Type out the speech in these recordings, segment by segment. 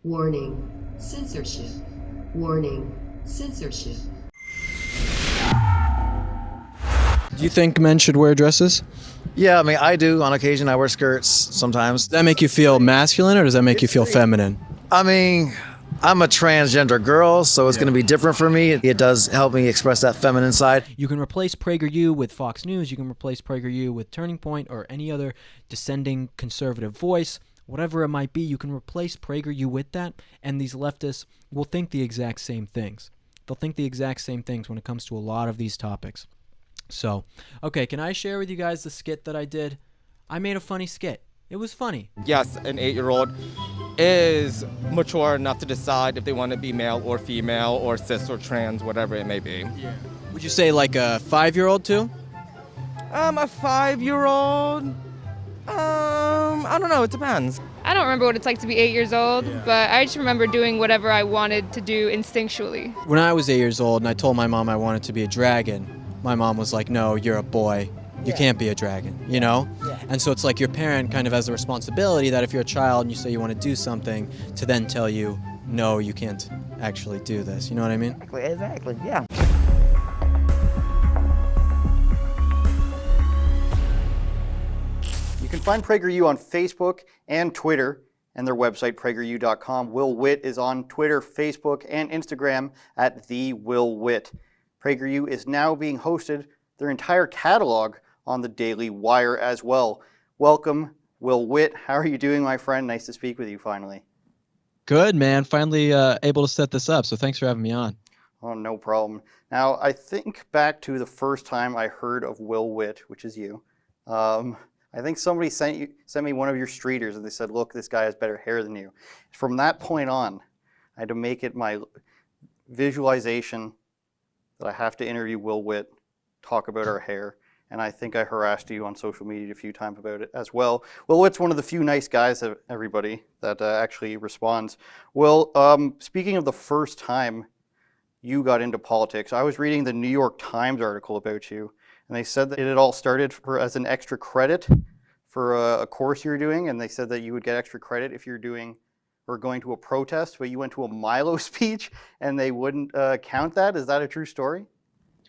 Warning, censorship. Warning, censorship. Do you think men should wear dresses? Yeah, I mean, I do. On occasion, I wear skirts sometimes. Does that make you feel masculine, or does that make you feel feminine? I mean, I'm a transgender girl, so it's going to be different for me. It does help me express that feminine side. You can replace PragerU with Fox News. You can replace PragerU with Turning Point or any other descending conservative voice. Whatever it might be, you can replace PragerU with that, and these leftists will think the exact same things. They'll think the exact same things when it comes to a lot of these topics. So, okay, can I share with you guys the skit that I did? I made a funny skit. It was funny. Yes, an 8-year-old is mature enough to decide if they want to be male or female or cis or trans, whatever it may be. Yeah. Would you say like a 5-year-old too? A 5-year-old? I don't know, it depends. I don't remember what it's like to be 8 years old, but I just remember doing whatever I wanted to do instinctually. When I was 8 years old and I told my mom I wanted to be a dragon, my mom was like, no, you're a boy. You can't be a dragon, you know? Yeah. And so it's like your parent kind of has the responsibility that if you're a child and you say you want to do something, to then tell you, no, you can't actually do this. You know what I mean? Exactly, yeah. You can find PragerU on Facebook and Twitter and their website, PragerU.com. Will Witt is on Twitter, Facebook, and Instagram at @TheWillWitt. PragerU is now being hosted, their entire catalog, on the Daily Wire as well. Welcome, Will Witt. How are you doing, my friend? Nice to speak with you finally. Good, man. Finally able to set this up, so thanks for having me on. Oh, no problem. Now, I think back to the first time I heard of Will Witt, which is you. I think somebody sent me one of your streeters, and they said, look, this guy has better hair than you. From that point on, I had to make it my visualization that I have to interview Will Witt, talk about our hair, and I think I harassed you on social media a few times about it as well. Will Witt's one of the few nice guys, everybody, that actually responds. Will, speaking of the first time you got into politics, I was reading the New York Times article about you, and they said that it had all started as an extra credit for a course you were doing, and they said that you would get extra credit if you're doing or going to a protest, but you went to a Milo speech and they wouldn't count that. Is that a true story?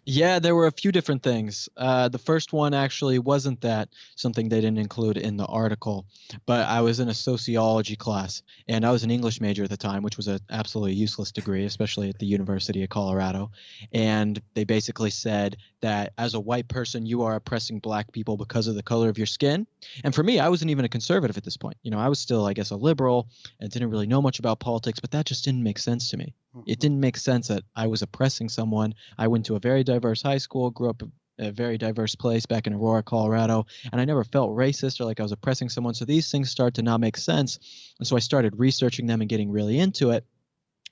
Yeah, there were a few different things. The first one actually wasn't that, something they didn't include in the article, but I was in a sociology class, and I was an English major at the time, which was an absolutely useless degree, especially at the University of Colorado. And they basically said that as a white person, you are oppressing black people because of the color of your skin. And for me, I wasn't even a conservative at this point. You know, I was still, I guess, a liberal and didn't really know much about politics, but that just didn't make sense to me. It didn't make sense that I was oppressing someone. I went to a very diverse high school, grew up in a very diverse place back in Aurora, Colorado, and I never felt racist or like I was oppressing someone. So these things start to not make sense. And so I started researching them and getting really into it.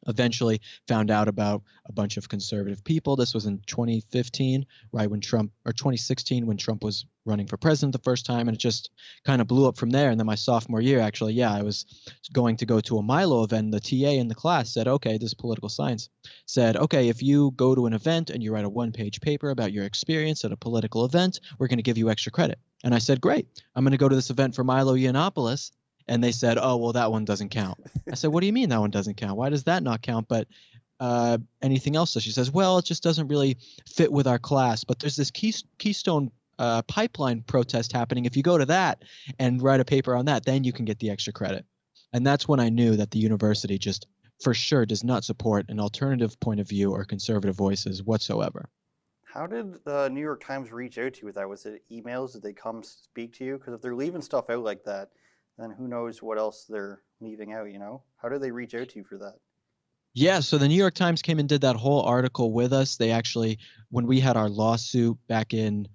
Eventually found out about a bunch of conservative people. This was in 2015, right when Trump, or 2016 when Trump was running for president the first time, and it just kind of blew up from there. And then my sophomore year, actually, I was going to go to a Milo event. The TA in the class said, okay, this is political science, said, okay, if you go to an event and you write a one-page paper about your experience at a political event, we're going to give you extra credit. And I said, great, I'm going to go to this event for Milo Yiannopoulos. And they said, oh, well, that one doesn't count. I said, what do you mean that one doesn't count? Why does that not count? But anything else? So she says, well, it just doesn't really fit with our class. But there's this Keystone pipeline protest happening. If you go to that and write a paper on that, then you can get the extra credit. And that's when I knew that the university just for sure does not support an alternative point of view or conservative voices whatsoever. How did the New York Times reach out to you with that? Was it emails? Did they come speak to you? Because if they're leaving stuff out like that, then who knows what else they're leaving out, you know? How did they reach out to you for that? Yeah, so the New York Times came and did that whole article with us. They actually, when we had our lawsuit back in,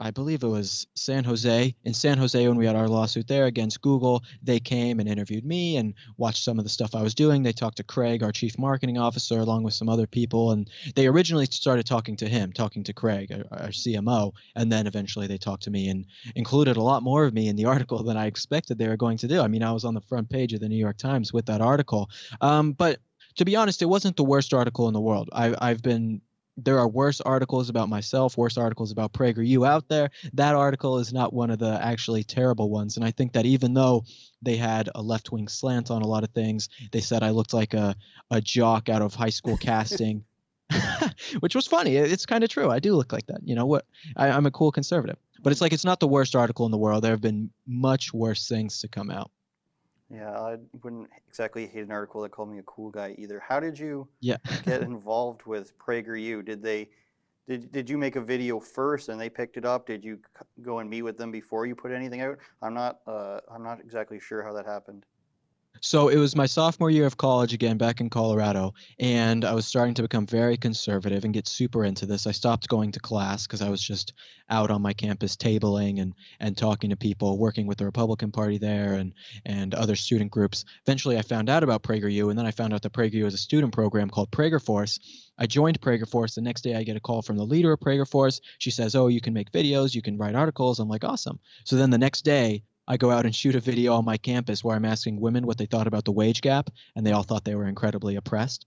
I believe it was San Jose. In San Jose, when we had our lawsuit there against Google, they came and interviewed me and watched some of the stuff I was doing. They talked to Craig, our chief marketing officer, along with some other people. And they originally started talking to Craig, our CMO. And then eventually they talked to me and included a lot more of me in the article than I expected they were going to do. I mean, I was on the front page of the New York Times with that article. But to be honest, it wasn't the worst article in the world. I've been there are worse articles about myself, worse articles about PragerU out there. That article is not one of the actually terrible ones. And I think that even though they had a left-wing slant on a lot of things, they said I looked like a jock out of high school casting, which was funny. It's kind of true. I do look like that. You know what? I'm a cool conservative. But it's like it's not the worst article in the world. There have been much worse things to come out. Yeah, I wouldn't exactly hate an article that called me a cool guy either. How did you Yeah. get involved with PragerU? Did you make a video first and they picked it up? Did you go and meet with them before you put anything out? I'm not exactly sure how that happened. So it was my sophomore year of college again back in Colorado, and I was starting to become very conservative and get super into this. I stopped going to class because I was just out on my campus tabling and talking to people, working with the Republican Party there and other student groups. Eventually, I found out about PragerU, and then I found out that PragerU is a student program called PragerForce. I joined PragerForce. The next day, I get a call from the leader of PragerForce. She says, "Oh, you can make videos, you can write articles." I'm like, "Awesome." So then the next day, I go out and shoot a video on my campus where I'm asking women what they thought about the wage gap, and they all thought they were incredibly oppressed.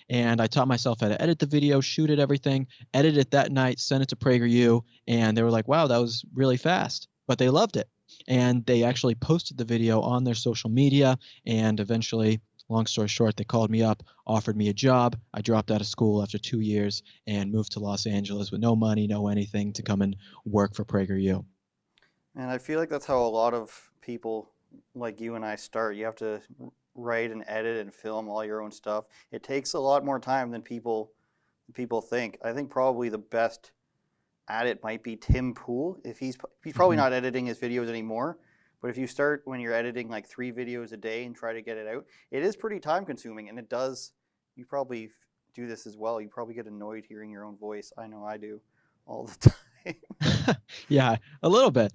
And I taught myself how to edit the video, shoot it, everything, edit it that night, send it to PragerU, and they were like, "Wow, that was really fast." But they loved it. And they actually posted the video on their social media, and eventually, long story short, they called me up, offered me a job. I dropped out of school after 2 years and moved to Los Angeles with no money, no anything, to come and work for PragerU. And I feel like that's how a lot of people like you and I start. You have to write and edit and film all your own stuff. It takes a lot more time than people think. I think probably the best at it might be Tim Pool. If he's probably not editing his videos anymore, but if you start when you're editing like 3 videos a day and try to get it out, it is pretty time consuming, and it does. You probably do this as well. You probably get annoyed hearing your own voice. I know I do all the time. Yeah, a little bit.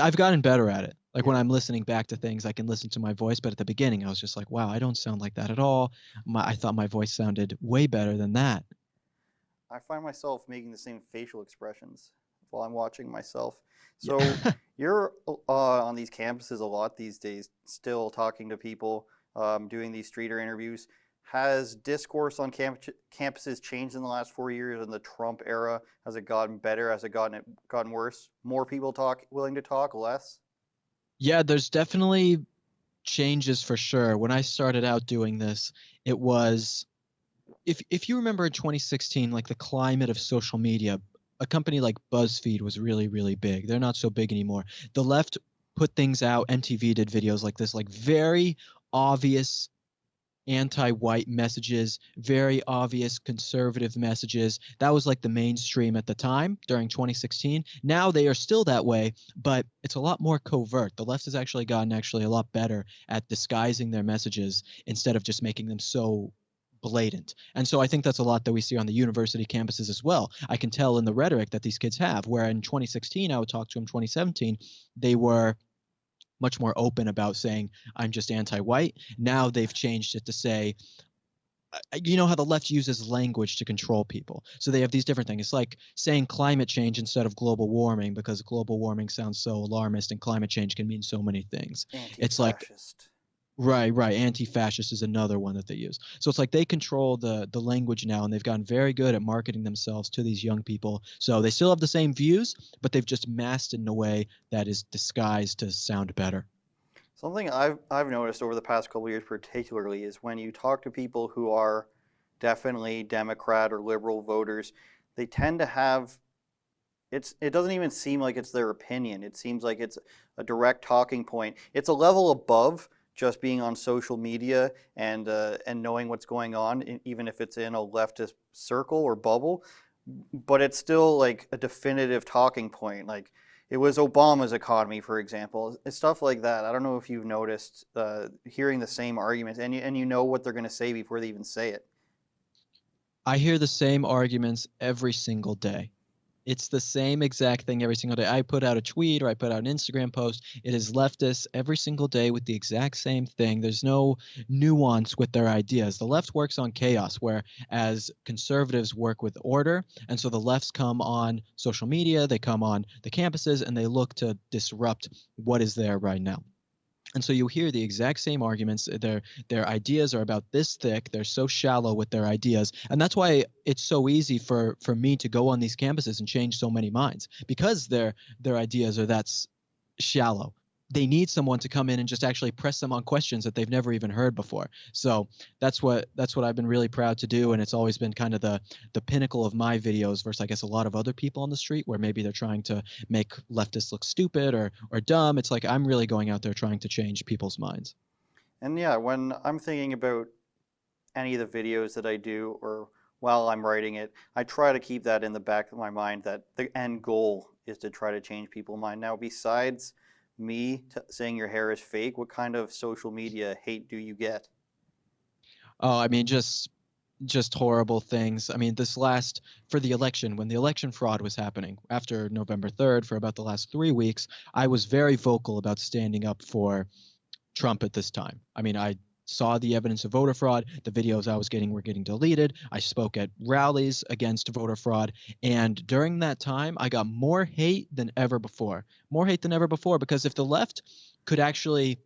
I've gotten better at it. Like when I'm listening back to things, I can listen to my voice, but at the beginning I was just like, wow, I don't sound like that at all. I thought my voice sounded way better than that. I find myself making the same facial expressions while I'm watching myself. So you're on these campuses a lot these days, still talking to people, doing these streeter interviews. Has discourse on campuses changed in the last 4 years in the Trump era? Has it gotten better? Has it gotten worse? More people willing to talk, less? Yeah, there's definitely changes for sure. When I started out doing this, it was, if you remember in 2016, like the climate of social media, a company like BuzzFeed was really, really big. They're not so big anymore. The left put things out. MTV did videos like this, like very obvious anti-white messages, very obvious conservative messages. That was like the mainstream at the time during 2016. Now they are still that way, but it's a lot more covert. The left has actually gotten a lot better at disguising their messages instead of just making them so blatant. And so I think that's a lot that we see on the university campuses as well. I can tell in the rhetoric that these kids have, where in 2016, I would talk to them, 2017, they were much more open about saying, I'm just anti-white. Now they've changed it to say, you know how the left uses language to control people. So they have these different things. It's like saying climate change instead of global warming, because global warming sounds so alarmist and climate change can mean so many things. It's like, right. Anti-fascist is another one that they use. So it's like they control the language now, and they've gotten very good at marketing themselves to these young people. So they still have the same views, but they've just masked it in a way that is disguised to sound better. Something I've noticed over the past couple of years particularly is when you talk to people who are definitely Democrat or liberal voters, they tend to have, it doesn't even seem like it's their opinion. It seems like it's a direct talking point. It's a level above just being on social media and knowing what's going on, even if it's in a leftist circle or bubble, but it's still like a definitive talking point. Like it was Obama's economy, for example, it's stuff like that. I don't know if you've noticed hearing the same arguments, and you know what they're going to say before they even say it. I hear the same arguments every single day. It's the same exact thing every single day. I put out a tweet or I put out an Instagram post. It is leftists every single day with the exact same thing. There's no nuance with their ideas. The left works on chaos, whereas conservatives work with order. And so the lefts come on social media, they come on the campuses, and they look to disrupt what is there right now. And so you hear the exact same arguments. Their ideas are about this thick. They're so shallow with their ideas, and that's why it's so easy for me to go on these campuses and change so many minds, because their ideas are shallow. They need someone to come in and just actually press them on questions that they've never even heard before. So that's what I've been really proud to do, and it's always been kind of the pinnacle of my videos versus, I guess, a lot of other people on the street where maybe they're trying to make leftists look stupid or dumb. It's like I'm really going out there trying to change people's minds. And yeah, when I'm thinking about any of the videos that I do or while I'm writing it, I try to keep that in the back of my mind, that the end goal is to try to change people's mind. Now, besides me saying your hair is fake, what kind of social media hate do you get? Oh, I mean, just horrible things. I mean, for the election, when the election fraud was happening after November 3rd, for about the last 3 weeks, I was very vocal about standing up for Trump at this time. I mean, I saw the evidence of voter fraud. The videos I was getting were getting deleted. I spoke at rallies against voter fraud. And during that time, I got more hate than ever before. More hate than ever before, because if the left could actually,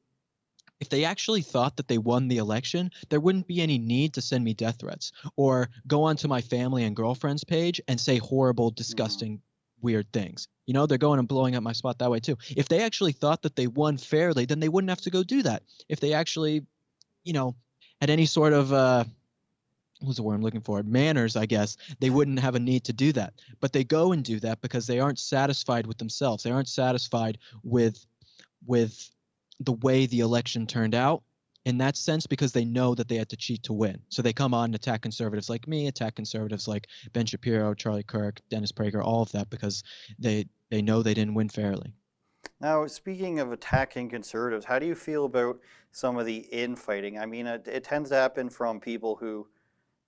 if they actually thought that they won the election, there wouldn't be any need to send me death threats or go onto my family and girlfriend's page and say horrible, disgusting, weird things. You know, they're going and blowing up my spot that way too. If they actually thought that they won fairly, then they wouldn't have to go do that. If they actually, you know, had any sort of what's the word I'm looking for? Manners, I guess, they wouldn't have a need to do that. But they go and do that because they aren't satisfied with themselves. They aren't satisfied with the way the election turned out in that sense, because they know that they had to cheat to win. So they come on and attack conservatives like me, attack conservatives like Ben Shapiro, Charlie Kirk, Dennis Prager, all of that, because they know they didn't win fairly. Now, speaking of attacking conservatives, how do you feel about some of the infighting? I mean, it tends to happen from people who,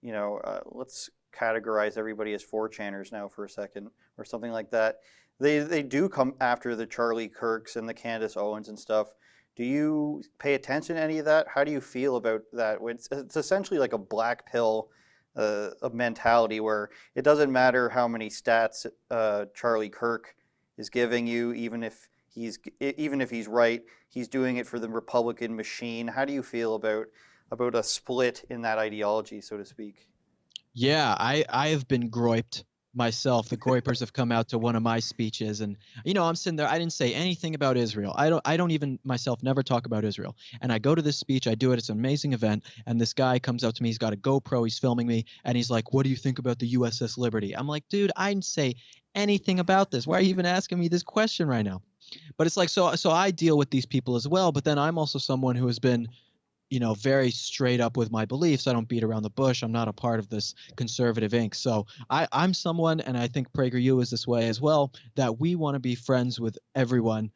you know, let's categorize everybody as 4chaners now for a second, or something like that. They do come after the Charlie Kirks and the Candace Owens and stuff. Do you pay attention to any of that? How do you feel about that? It's essentially like a black pill of mentality, where it doesn't matter how many stats Charlie Kirk is giving you, even if he's right, he's doing it for the Republican machine. How do you feel about a split in that ideology, so to speak? Yeah, I have been groiped myself. The groypers have come out to one of my speeches, and you know, I'm sitting there, I didn't say anything about Israel. I don't even myself never talk about Israel. And I go to this speech, I do it, it's an amazing event, and this guy comes up to me, he's got a GoPro, he's filming me, and he's like, "What do you think about the USS Liberty?" I'm like, "Dude, I didn't say anything about this. Why are you even asking me this question right now?" But it's like, so I deal with these people as well, but then I'm also someone who has been, you know, very straight up with my beliefs. I don't beat around the bush. I'm not a part of this conservative Inc. So I'm someone, and I think PragerU is this way as well, that we want to be friends with everyone,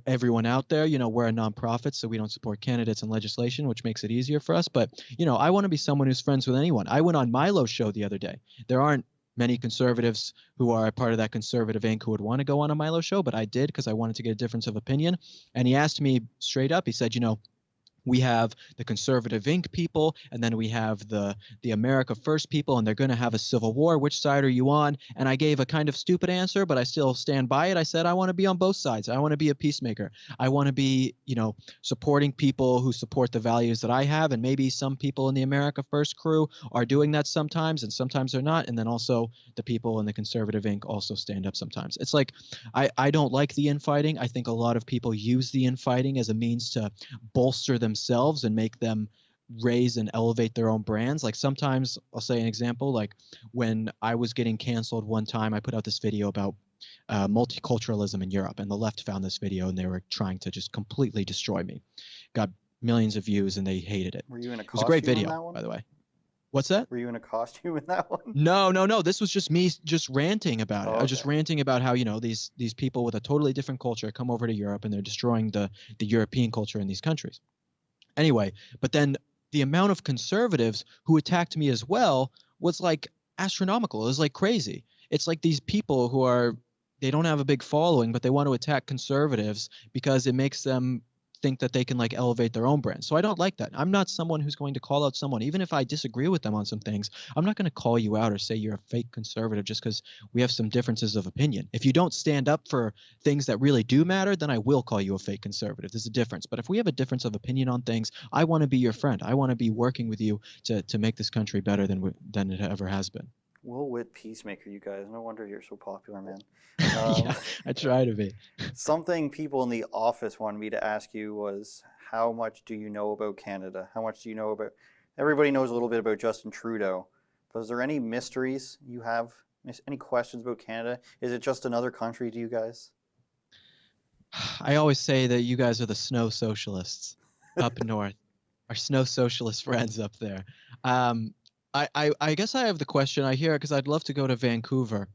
everyone out there. You know, we're a nonprofit, so we don't support candidates and legislation, which makes it easier for us. But, you know, I want to be someone who's friends with anyone. I went on Milo's show the other day. There aren't many conservatives who are a part of that conservative Inc. who would want to go on a Milo show, but I did because I wanted to get a difference of opinion. And he asked me straight up, he said, you know, we have the conservative Inc. people, and then we have the America First people, and they're going to have a civil war. Which side are you on? And I gave a kind of stupid answer, but I still stand by it. I said, I want to be on both sides. I want to be a peacemaker. I want to be, you know, supporting people who support the values that I have. And maybe some people in the America First crew are doing that sometimes, and sometimes they're not. And then also the people in the conservative Inc. also stand up sometimes. It's like, I don't like the infighting. I think a lot of people use the infighting as a means to bolster themselves and make them raise and elevate their own brands. Like sometimes, I'll say an example, like when I was getting canceled one time, I put out this video about multiculturalism in Europe, and the left found this video and they were trying to just completely destroy me. Got millions of views and they hated it. Were you in a It was a great costume in video, that one? by the way. What's that? Were you in a costume in that one? No. This was just me just ranting about it. Oh, I was just okay. ranting about how, you know, these people with a totally different culture come over to Europe and they're destroying the European culture in these countries. Anyway, but then the amount of conservatives who attacked me as well was like astronomical. It was like crazy. It's like these people who they don't have a big following, but they want to attack conservatives because it makes them think that they can like elevate their own brand. So I don't like that. I'm not someone who's going to call out someone, even if I disagree with them on some things. I'm not going to call you out or say you're a fake conservative just because we have some differences of opinion. If you don't stand up for things that really do matter, then I will call you a fake conservative. There's a difference. But if we have a difference of opinion on things, I want to be your friend. I want to be working with you to make this country better than it ever has been. Will Witt peacemaker, you guys. No wonder you're so popular, man. Yeah, I try to be. Something people in the office wanted me to ask you was, how much do you know about Canada? How much do you know about... Everybody knows a little bit about Justin Trudeau, but is there any mysteries you have? Any questions about Canada? Is it just another country to you guys? I always say that you guys are the snow socialists up north, our snow socialist friends up there. I guess I have the question I hear because I'd love to go to Vancouver,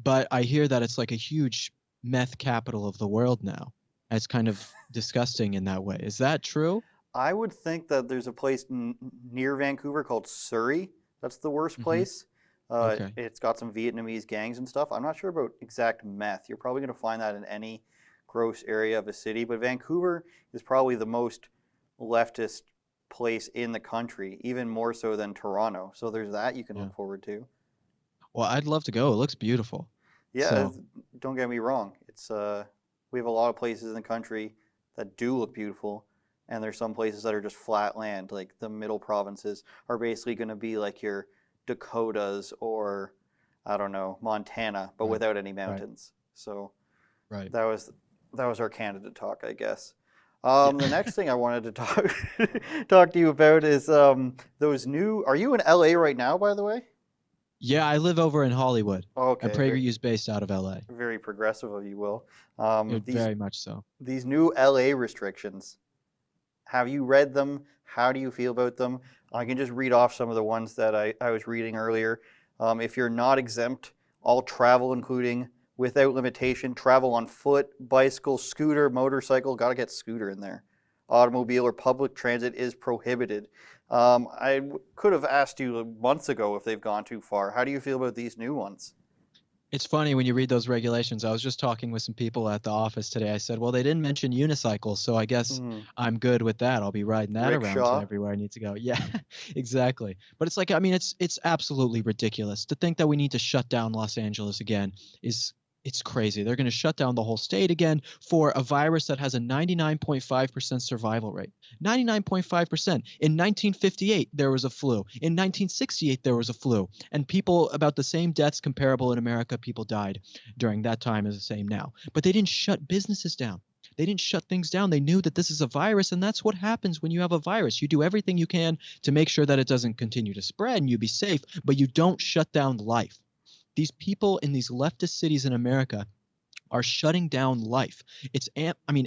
but I hear that it's like a huge meth capital of the world now. It's kind of disgusting in that way. Is that true? I would think that there's a place near Vancouver called Surrey. That's the worst place. Okay. It's got some Vietnamese gangs and stuff. I'm not sure about exact meth. You're probably going to find that in any gross area of a city, but Vancouver is probably the most leftist place in the country, even more so than Toronto. So there's that you can look forward to. Well, I'd love to go. It looks beautiful. Yeah, So, don't get me wrong. It's we have a lot of places in the country that do look beautiful, and there's some places that are just flat land. Like the middle provinces are basically going to be like your Dakotas or I don't know, Montana, but without any mountains. So right. that was our Canada talk, I guess. The next thing I wanted to talk to you about is those new. Are you in LA right now, by the way? Yeah, I live over in Hollywood. Okay. And PragerU is based out of LA. Very progressive of you, Will. Very much so. These new LA restrictions. Have you read them? How do you feel about them? I can just read off some of the ones that I was reading earlier. If you're not exempt, all travel, including without limitation, travel on foot, bicycle, scooter, motorcycle, got to get scooter in there. Automobile or public transit is prohibited. I could have asked you months ago if they've gone too far. How do you feel about these new ones? It's funny when you read those regulations. I was just talking with some people at the office today. I said, well, they didn't mention unicycles, so I guess I'm good with that. I'll be riding that around Rickshaw. to everywhere I need to go. Yeah, exactly. But it's like, I mean, it's absolutely ridiculous. To think that we need to shut down Los Angeles again it's crazy. They're going to shut down the whole state again for a virus that has a 99.5% survival rate. 99.5%. In 1958, there was a flu. In 1968, there was a flu. And people, about the same deaths comparable in America, people died during that time as the same now. But they didn't shut businesses down. They didn't shut things down. They knew that this is a virus, and that's what happens when you have a virus. You do everything you can to make sure that it doesn't continue to spread and you be safe, but you don't shut down life. These people in these leftist cities in America are shutting down life.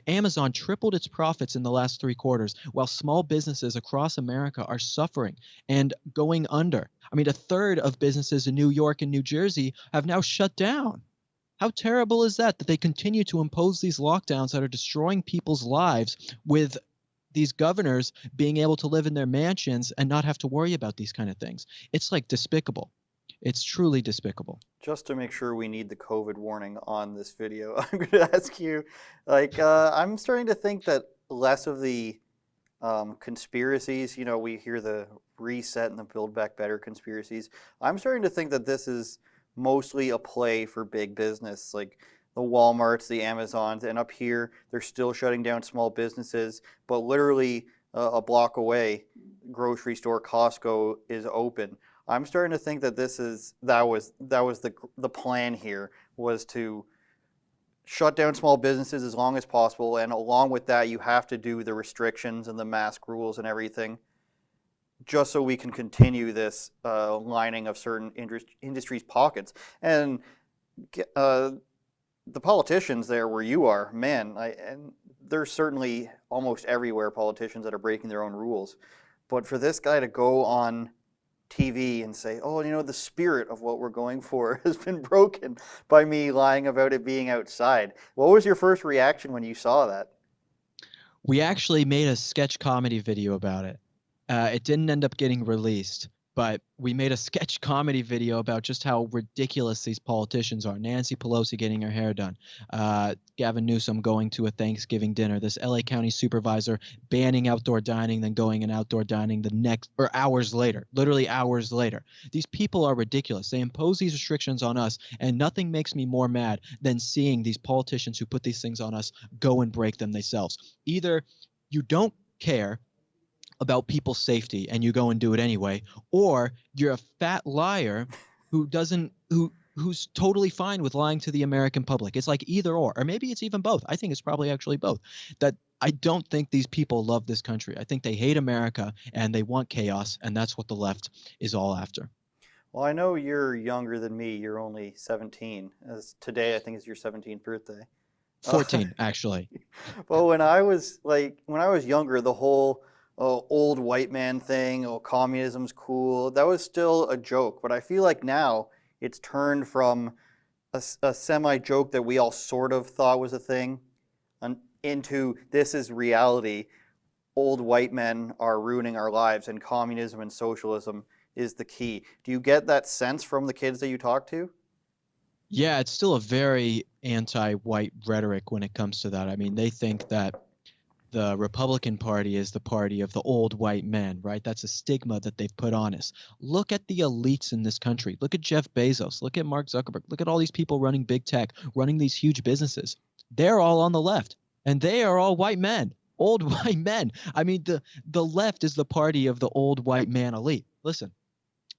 Amazon tripled its profits in the last 3 quarters, while small businesses across America are suffering and going under. I mean, a third of businesses in New York and New Jersey have now shut down. How terrible is that they continue to impose these lockdowns that are destroying people's lives with these governors being able to live in their mansions and not have to worry about these kind of things? It's like despicable. It's truly despicable. Just to make sure we need the COVID warning on this video, I'm going to ask you, I'm starting to think that less of the conspiracies, we hear the reset and the build back better conspiracies. I'm starting to think that this is mostly a play for big business, like the Walmarts, the Amazons, and up here, they're still shutting down small businesses, but literally a block away, grocery store Costco is open. I'm starting to think that that was the plan here, was to shut down small businesses as long as possible, and along with that you have to do the restrictions and the mask rules and everything, just so we can continue this lining of certain industries' pockets. And the politicians there where you are, man, and there's certainly almost everywhere politicians that are breaking their own rules, but for this guy to go on TV and say, oh, the spirit of what we're going for has been broken by me lying about it being outside. What was your first reaction when you saw that? We actually made a sketch comedy video about it. It didn't end up getting released, but we made a sketch comedy video about just how ridiculous these politicians are. Nancy Pelosi getting her hair done, Gavin Newsom going to a Thanksgiving dinner, this LA County supervisor banning outdoor dining, then going and outdoor dining the next or hours later, literally hours later. These people are ridiculous. They impose these restrictions on us, and nothing makes me more mad than seeing these politicians who put these things on us go and break them themselves. Either you don't care about people's safety and you go and do it anyway, or you're a fat liar who's totally fine with lying to the American public. It's like either or maybe it's even both. I think it's probably actually both. That I don't think these people love this country. I think they hate America and they want chaos, and that's what the left is all after. Well, I know you're younger than me. You're only 17. As today, I think is your 17th birthday. 14, actually. Well, when I was younger, the whole old white man thing, communism's cool, that was still a joke. But I feel like now it's turned from a semi-joke that we all sort of thought was a thing into this is reality. Old white men are ruining our lives, and communism and socialism is the key. Do you get that sense from the kids that you talk to? Yeah, it's still a very anti-white rhetoric when it comes to that. I mean, they think that the Republican Party is the party of the old white men, right? That's a stigma that they've put on us. Look at the elites in this country. Look at Jeff Bezos. Look at Mark Zuckerberg. Look at all these people running big tech, running these huge businesses. They're all on the left, and they are all white men, old white men. I mean, the left is the party of the old white man elite. Listen,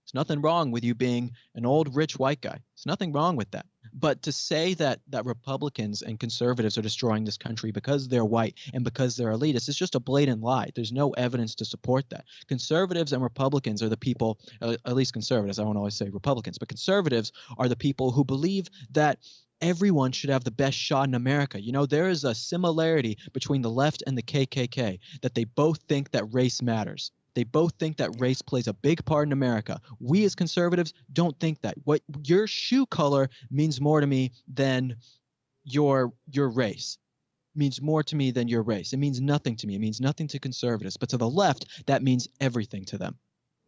there's nothing wrong with you being an old rich white guy. There's nothing wrong with that. But to say that Republicans and conservatives are destroying this country because they're white and because they're elitists is just a blatant lie. There's no evidence to support that. Conservatives and Republicans are the people, at least conservatives, I won't always say Republicans, but conservatives are the people who believe that everyone should have the best shot in America. You know, there is a similarity between the left and the KKK, that they both think that race matters. They both think that race plays a big part in America. We as conservatives don't think that. What your shoe color means more to me than your race. Means more to me than your race. It means nothing to me. It means nothing to conservatives. But to the left, that means everything to them.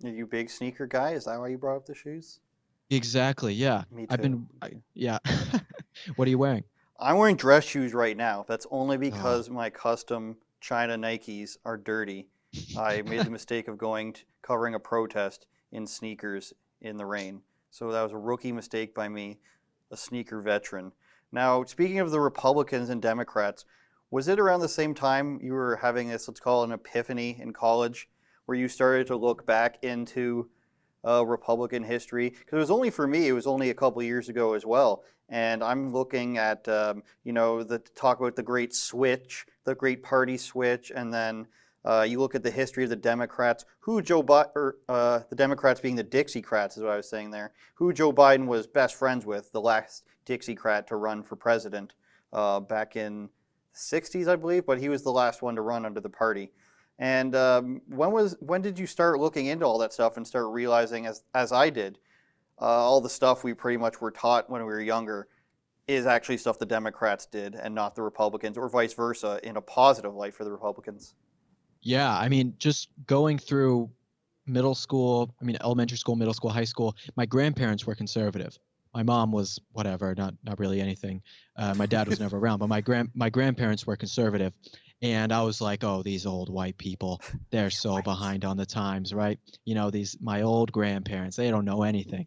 Are you a big sneaker guy? Is that why you brought up the shoes? Exactly. Yeah. Me too. Yeah. What are you wearing? I'm wearing dress shoes right now. That's only because my custom China Nikes are dirty. I made the mistake of covering a protest in sneakers in the rain. So that was a rookie mistake by me, a sneaker veteran. Now, speaking of the Republicans and Democrats, was it around the same time you were having this, let's call it an epiphany in college, where you started to look back into Republican history? Because it was only for me, it was only a couple of years ago as well. And I'm looking at, talk about the great switch, the great party switch, and then you look at the history of the Democrats, the Democrats being the Dixiecrats is what I was saying there, who Joe Biden was best friends with, the last Dixiecrat to run for president back in the 60s, I believe, but he was the last one to run under the party. And when did you start looking into all that stuff and start realizing, as I did, all the stuff we pretty much were taught when we were younger is actually stuff the Democrats did and not the Republicans, or vice versa, in a positive light for the Republicans? Yeah, I mean, just going through elementary school, middle school, high school, my grandparents were conservative. My mom was whatever, not really anything. My dad was never around, but my grandparents were conservative. And I was like, oh, these old white people, they're so behind on the times, right? You know, my old grandparents, they don't know anything.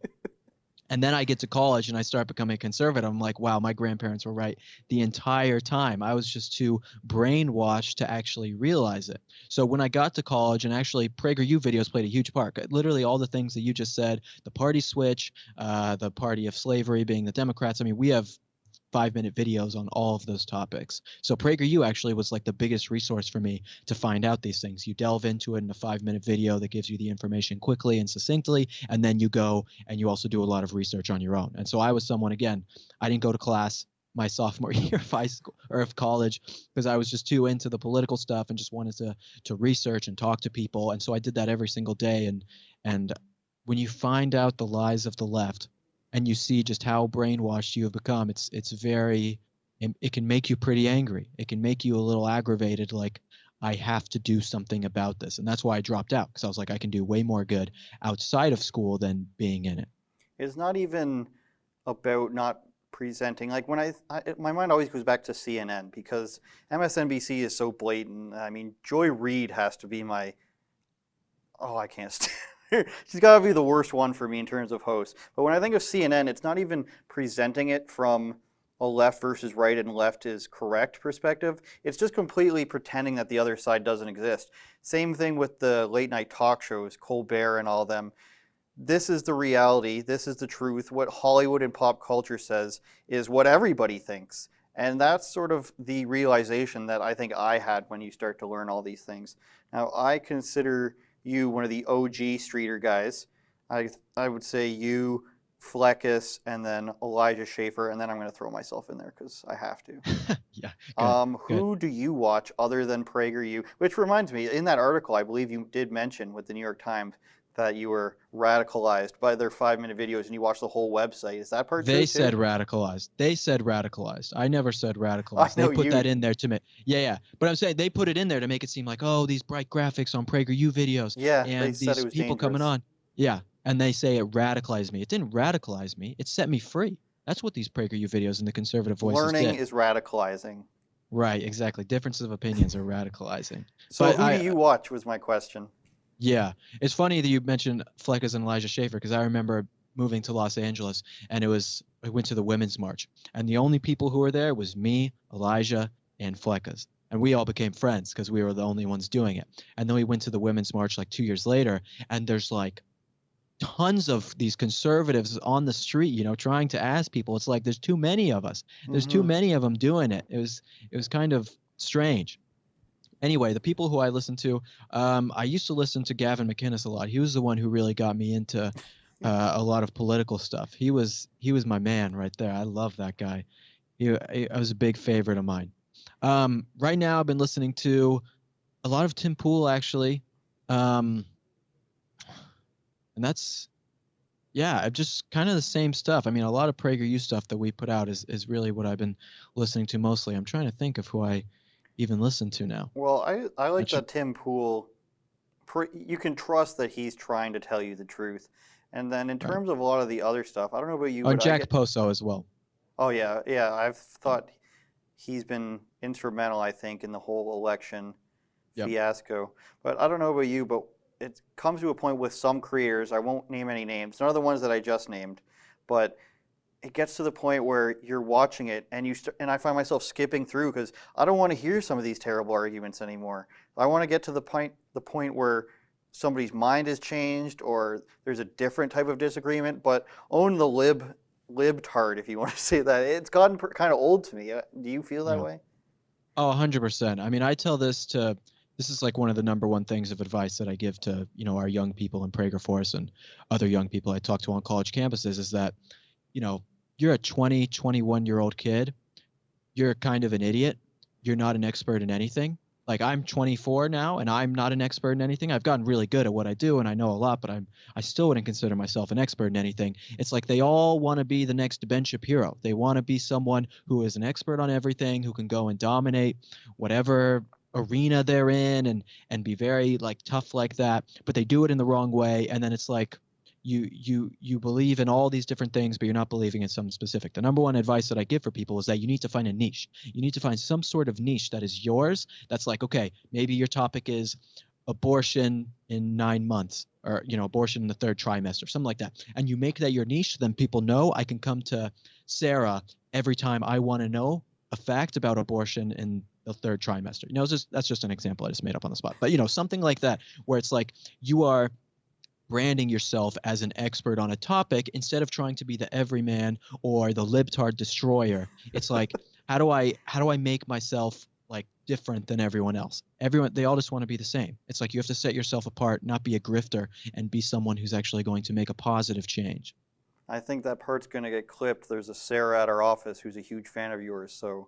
And then I get to college and I start becoming conservative. I'm like, wow, my grandparents were right the entire time. I was just too brainwashed to actually realize it. So when I got to college, and actually PragerU videos played a huge part. Literally all the things that you just said, the party switch, the party of slavery being the Democrats. I mean, we have 5-minute videos on all of those topics. So PragerU actually was like the biggest resource for me to find out these things. You delve into it in a 5-minute video that gives you the information quickly and succinctly, and then you go and you also do a lot of research on your own. And so I was someone, again, I didn't go to class my sophomore year of high school or of college because I was just too into the political stuff and just wanted to research and talk to people. And so I did that every single day. And when you find out the lies of the left, and you see just how brainwashed you have become, it can make you pretty angry. It can make you a little aggravated, like, I have to do something about this. And that's why I dropped out, because I was like, I can do way more good outside of school than being in it. It's not even about not presenting. Like when my mind always goes back to CNN because MSNBC is so blatant. I mean, Joy Reid has to be my, oh, I can't stand her. She's got to be the worst one for me in terms of host. But when I think of CNN, it's not even presenting it from a left versus right and left is correct perspective. It's just completely pretending that the other side doesn't exist. Same thing with the late night talk shows, Colbert and all them. This is the reality. This is the truth. What Hollywood and pop culture says is what everybody thinks. And that's sort of the realization that I think I had when you start to learn all these things. Now, I consider you one of the OG streeter guys. I would say you, Fleckus, and then Elijah Schaefer, and then I'm going to throw myself in there because I have to. Yeah. Good, who do you watch other than PragerU? Which reminds me, in that article, I believe you did mention with the New York Times that you were radicalized by their 5-minute videos and you watched the whole website. Is that part true? They said radicalized. They said radicalized. I never said radicalized. I know They put you- that in there to make, yeah. But I'm saying they put it in there to make it seem like, oh, these bright graphics on PragerU videos. Yeah, and they said these it was people coming dangerous. on. Yeah, and they say it radicalized me. It didn't radicalize me. It set me free. That's what these PragerU videos and the conservative voices Learning did. is radicalizing. Right, exactly. Differences of opinions are radicalizing. So But who do you watch was my question. Yeah, it's funny that you mentioned Fleckus and Elijah Schaefer because I remember moving to Los Angeles and I went to the Women's March and the only people who were there was me, Elijah, and Fleckus. And we all became friends because we were the only ones doing it. And then we went to the Women's March like 2 years later and there's like tons of these conservatives on the street, trying to ask people. It's like there's too many of us. There's too many of them doing it. It was kind of strange. Anyway, the people who I listen to, I used to listen to Gavin McInnes a lot. He was the one who really got me into a lot of political stuff. He was my man right there. I love that guy. I was a big favorite of mine. Right now, I've been listening to a lot of Tim Pool, actually. And that's, yeah, just kind of the same stuff. I mean, a lot of PragerU stuff that we put out is really what I've been listening to mostly. I'm trying to think of who I even listen to now. Well, I like Actually- that Tim Pool, you can trust that he's trying to tell you the truth. And then in terms of a lot of the other stuff, I don't know about you, Oh, and but I Jack get, Poso as well. oh yeah, I've thought he's been instrumental, I think, in the whole election Yep. fiasco. But I don't know about you, but it comes to a point with some creators, I won't name any names, none of the ones that I just named, but it gets to the point where you're watching it and and I find myself skipping through because I don't want to hear some of these terrible arguments anymore. I want to get to the point where somebody's mind is changed or there's a different type of disagreement. But own the libtard, if you want to say that. It's gotten kind of old to me. Do you feel that Yeah. way? Oh, 100%. I mean, I tell this is like one of the number one things of advice that I give to, our young people in Prager Force and other young people I talk to on college campuses is that, you're a 20, 21-year-old kid. You're kind of an idiot. You're not an expert in anything. Like I'm 24 now and I'm not an expert in anything. I've gotten really good at what I do and I know a lot, but I still wouldn't consider myself an expert in anything. It's like they all want to be the next Ben Shapiro. They want to be someone who is an expert on everything, who can go and dominate whatever arena they're in and be very like tough like that, but they do it in the wrong way. And then it's like, you believe in all these different things, but you're not believing in something specific. The number one advice that I give for people is that you need to find a niche. You need to find some sort of niche that is yours. That's like, okay, maybe your topic is abortion in 9 months or, abortion in the 3rd trimester, something like that. And you make that your niche. Then people know I can come to Sarah every time I want to know a fact about abortion in the 3rd trimester. That's just an example I just made up on the spot. But, something like that where it's like you are branding yourself as an expert on a topic instead of trying to be the everyman or the libtard destroyer. It's like, how do I make myself like different than everyone else? They all just want to be the same. It's like you have to set yourself apart, not be a grifter, and be someone who's actually going to make a positive change. I think that part's going to get clipped. There's a Sarah at our office who's a huge fan of yours, so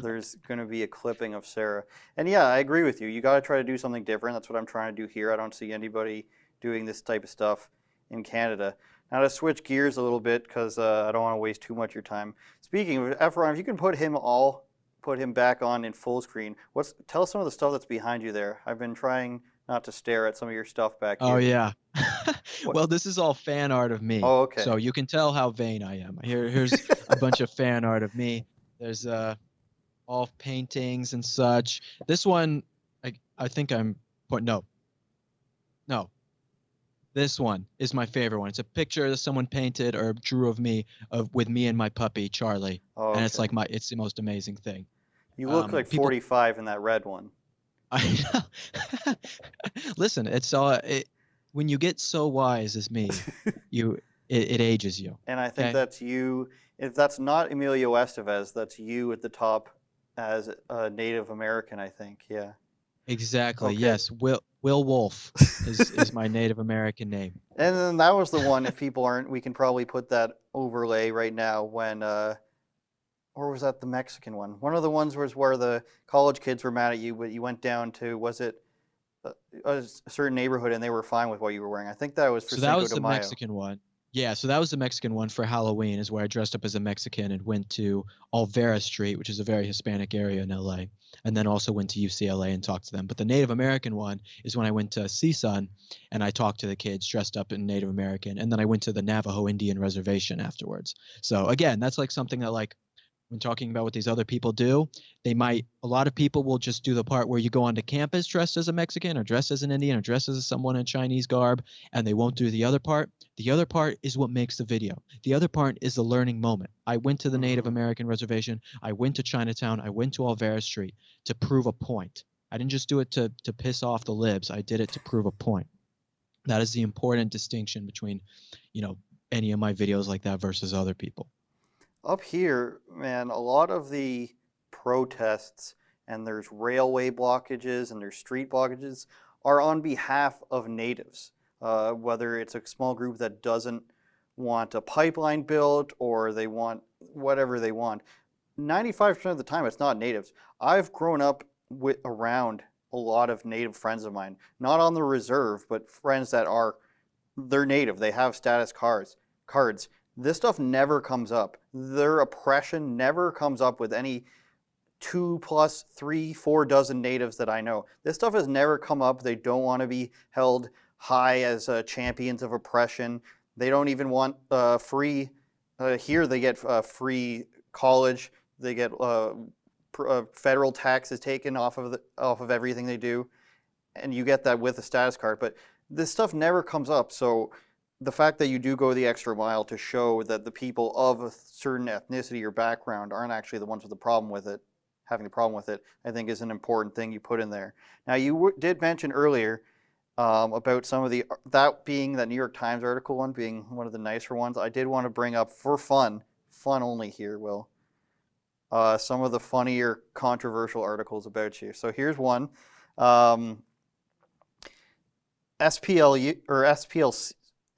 there's going to be a clipping of Sarah. And yeah, I agree with you. You got to try to do something different. That's what I'm trying to do here. I don't see anybody doing this type of stuff in Canada. Now to switch gears a little bit, because I don't want to waste too much of your time. Speaking of Efron, if you can put him all put him back on in full screen. Tell us some of the stuff that's behind you there. I've been trying not to stare at some of your stuff back here. Oh yeah. What? Well, this is all fan art of me. Oh, okay. So you can tell how vain I am. Here's a bunch of fan art of me. There's all paintings and such. This one, I think I'm no. This one is my favorite one. It's a picture that someone painted or drew of me with me and my puppy Charlie, Oh, and it's okay. like it's the most amazing thing. You look like people- 45 in that red one. I know. Listen, when you get so wise as me, it ages you. And I think Okay. that's you. If that's not Emilio Estevez, that's you at the top as a Native American, I think. Yeah. Exactly. Okay. Yes. Will Wolf is my Native American name. And then that was the one, if people aren't, we can probably put that overlay right now when, or was that the Mexican one? One of the ones was where the college kids were mad at you, but you went down to, was it a certain neighborhood and they were fine with what you were wearing? I think that was for So that Cinco was de the Mayo. Mexican one. Yeah, so that was the Mexican one for Halloween, is where I dressed up as a Mexican and went to Olvera Street, which is a very Hispanic area in LA, and then also went to UCLA and talked to them. But the Native American one is when I went to CSUN and I talked to the kids dressed up in Native American, and then I went to the Navajo Indian Reservation afterwards. So again, that's like something that, like, when talking about what these other people do, a lot of people will just do the part where you go onto campus dressed as a Mexican or dressed as an Indian or dressed as someone in Chinese garb, and they won't do the other part. The other part is what makes the video. The other part is the learning moment. I went to the Native American reservation. I went to Chinatown. I went to Olvera Street to prove a point. I didn't just do it to piss off the libs. I did it to prove a point. That is the important distinction between, any of my videos like that versus other people. Up here, man, a lot of the protests and there's railway blockages and there's street blockages are on behalf of natives. Whether it's a small group that doesn't want a pipeline built or they want whatever they want. 95% of the time, it's not natives. I've grown up around a lot of native friends of mine, not on the reserve, but friends that they're native. They have status cards. This stuff never comes up. Their oppression never comes up with any 2 plus 3, 4 dozen natives that I know. This stuff has never come up. They don't want to be held high as champions of oppression. They don't even want free. Here they get free college. They get federal taxes taken off of everything they do, and you get that with a status card. But this stuff never comes up. So the fact that you do go the extra mile to show that the people of a certain ethnicity or background aren't actually the ones with the problem with it, having the problem with it, I think is an important thing you put in there. Now, you did mention earlier about some of that being that New York Times article one being one of the nicer ones. I did want to bring up for fun only here, Will, some of the funnier controversial articles about you. So here's one.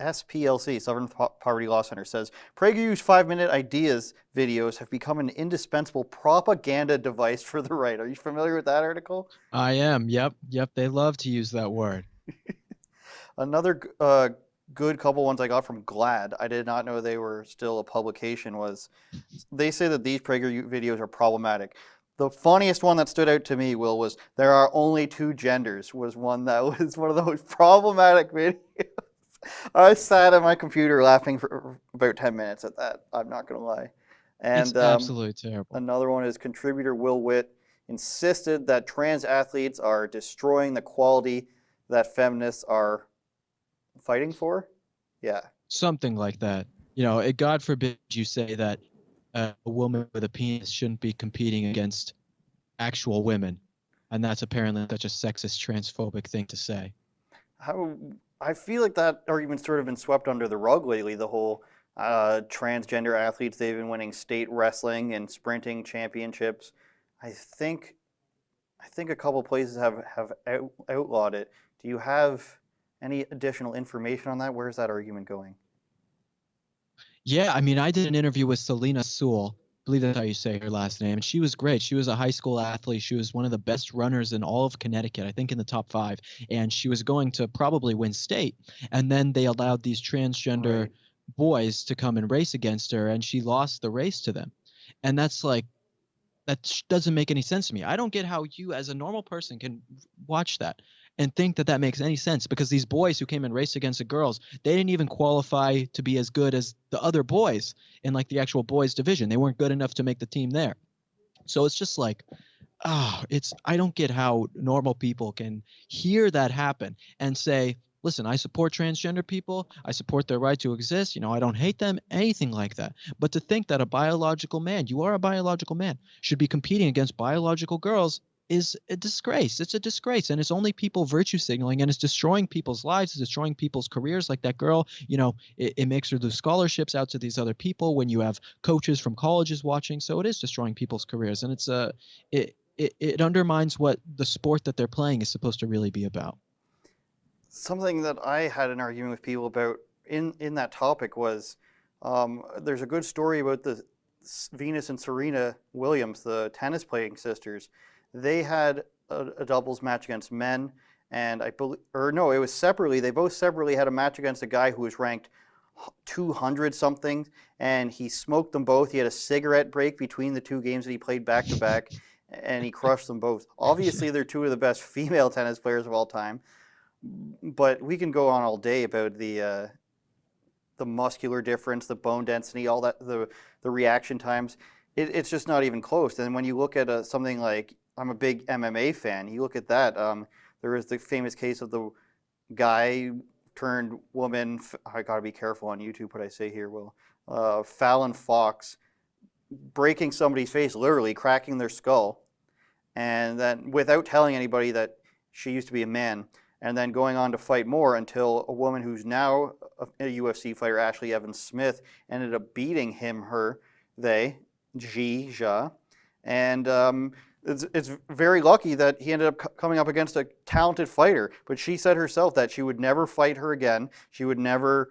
SPLC, Southern Poverty Law Center, says PragerU's 5-minute ideas videos have become an indispensable propaganda device for the right. Are you familiar with that article? I am. Yep. They love to use that word. Another good couple ones I got from GLAAD, I did not know they were still a publication, was they say that these PragerU videos are problematic. The funniest one that stood out to me, Will, was there are only 2 genders, was one that was one of the most problematic videos. I sat at my computer laughing for about 10 minutes at that. I'm not going to lie. And It's absolutely terrible. Another one is contributor Will Witt insisted that trans athletes are destroying the quality that feminists are fighting for. Yeah. Something like that. God forbid you say that a woman with a penis shouldn't be competing against actual women. And that's apparently such a sexist, transphobic thing to say. I feel like that argument's sort of been swept under the rug lately. The whole transgender athletes, they've been winning state wrestling and sprinting championships. I think a couple places have outlawed it. Do you have any additional information on that? Where's that argument going? Yeah, I mean, I did an interview with Selena Sewell. I believe that's how you say her last name. And she was great. She was a high school athlete. She was one of the best runners in all of Connecticut, I think in the top 5. And she was going to probably win state. And then they allowed these transgender boys to come and race against her, and she lost the race to them. And that's like, doesn't make any sense to me. I don't get how you as a normal person can watch that and think that that makes any sense, because these boys who came and raced against the girls, they didn't even qualify to be as good as the other boys in like the actual boys division. They weren't good enough to make the team there. So it's just like, I don't get how normal people can hear that happen and say, listen, I support transgender people. I support their right to exist. I don't hate them, anything like that. But to think that a biological man, you are a biological man, should be competing against biological girls is a disgrace. It's a disgrace. And it's only people virtue signaling, and it's destroying people's lives. It's destroying people's careers. Like that girl, it makes her lose scholarships out to these other people when you have coaches from colleges watching. So it is destroying people's careers. And it undermines what the sport that they're playing is supposed to really be about. Something that I had an argument with people about in that topic was there's a good story about the Venus and Serena Williams, the tennis playing sisters. They had a doubles match against men, and it was separately. They both separately had a match against a guy who was ranked 200 something, and he smoked them both. He had a cigarette break between the two games that he played back to back, and he crushed them both. Obviously, they're two of the best female tennis players of all time. But we can go on all day about the muscular difference, the bone density, all that, the reaction times. It's just not even close. And when you look at something like, I'm a big MMA fan, you look at that, there is the famous case of the guy turned woman, I gotta be careful on YouTube what I say here, Will, Fallon Fox, breaking somebody's face, literally cracking their skull, and then without telling anybody that she used to be a man, and then going on to fight more until a woman who's now a UFC fighter, Ashley Evans Smith, ended up beating Ja, and it's very lucky that he ended up coming up against a talented fighter. But she said herself that she would never fight her again. She would never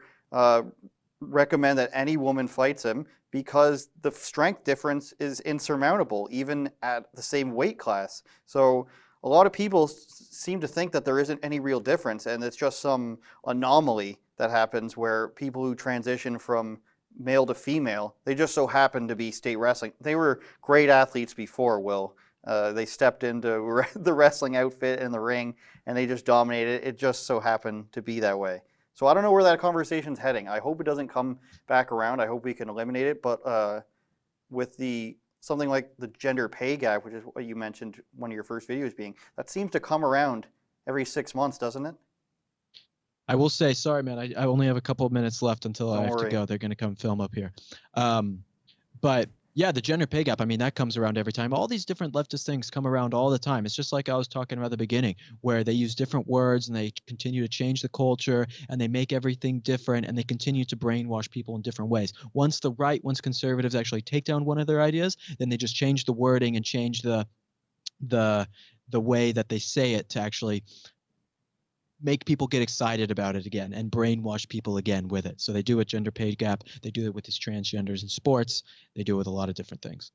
recommend that any woman fights him because the strength difference is insurmountable, even at the same weight class. So a lot of people seem to think that there isn't any real difference, and it's just some anomaly that happens where people who transition from male to female, they just so happen to be state wrestling. They were great athletes before, Will. They stepped into the wrestling outfit in the ring, and they just dominated. It just so happened to be that way. So I don't know where that conversation's heading. I hope it doesn't come back around. I hope we can eliminate it. But with something like the gender pay gap, which is what you mentioned one of your first videos being, that seems to come around every 6 months, doesn't it? I will say, sorry, man, I only have a couple of minutes left until I have to go. They're going to come film up here. But yeah, the gender pay gap, I mean, that comes around every time. All these different leftist things come around all the time. It's just like I was talking about at the beginning, where they use different words and they continue to change the culture and they make everything different and they continue to brainwash people in different ways. Once conservatives actually take down one of their ideas, then they just change the wording and change the way that they say it to actually make people get excited about it again and brainwash people again with it. So they do a gender pay gap. They do it with these transgenders in sports. They do it with a lot of different things.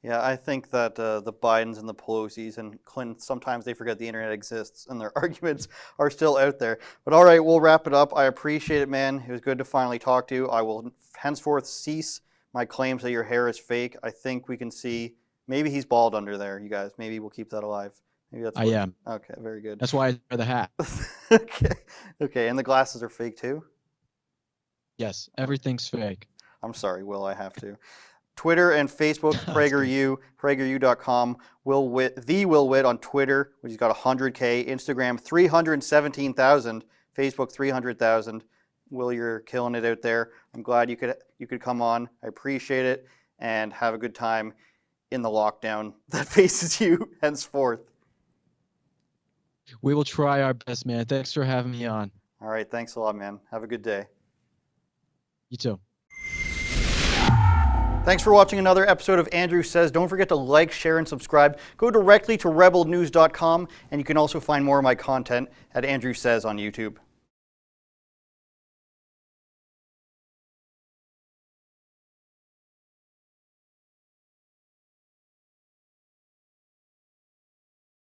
Yeah, I think that the Bidens and the Pelosi's and Clinton, sometimes they forget the internet exists and their arguments are still out there. But all right, we'll wrap it up. I appreciate it, man. It was good to finally talk to you. I will henceforth cease my claims that your hair is fake. I think we can see, maybe he's bald under there, you guys. Maybe we'll keep that alive. Maybe that's I am. Okay, very good. That's why I wear the hat. Okay, and the glasses are fake too? Yes, everything's fake. I'm sorry, Will, I have to. Twitter and Facebook, PragerU, PragerU.com. Will Witt, the Will Witt on Twitter, which has got 100K. Instagram, 317,000. Facebook, 300,000. Will, you're killing it out there. I'm glad you could come on. I appreciate it, and have a good time in the lockdown that faces you henceforth. We will try our best, man. Thanks for having me on. All right, thanks a lot, man. Have a good day. You too. Thanks for watching another episode of Andrew Says. Don't forget to like, share, and subscribe. Go directly to rebelnews.com, and you can also find more of my content at Andrew Says on YouTube.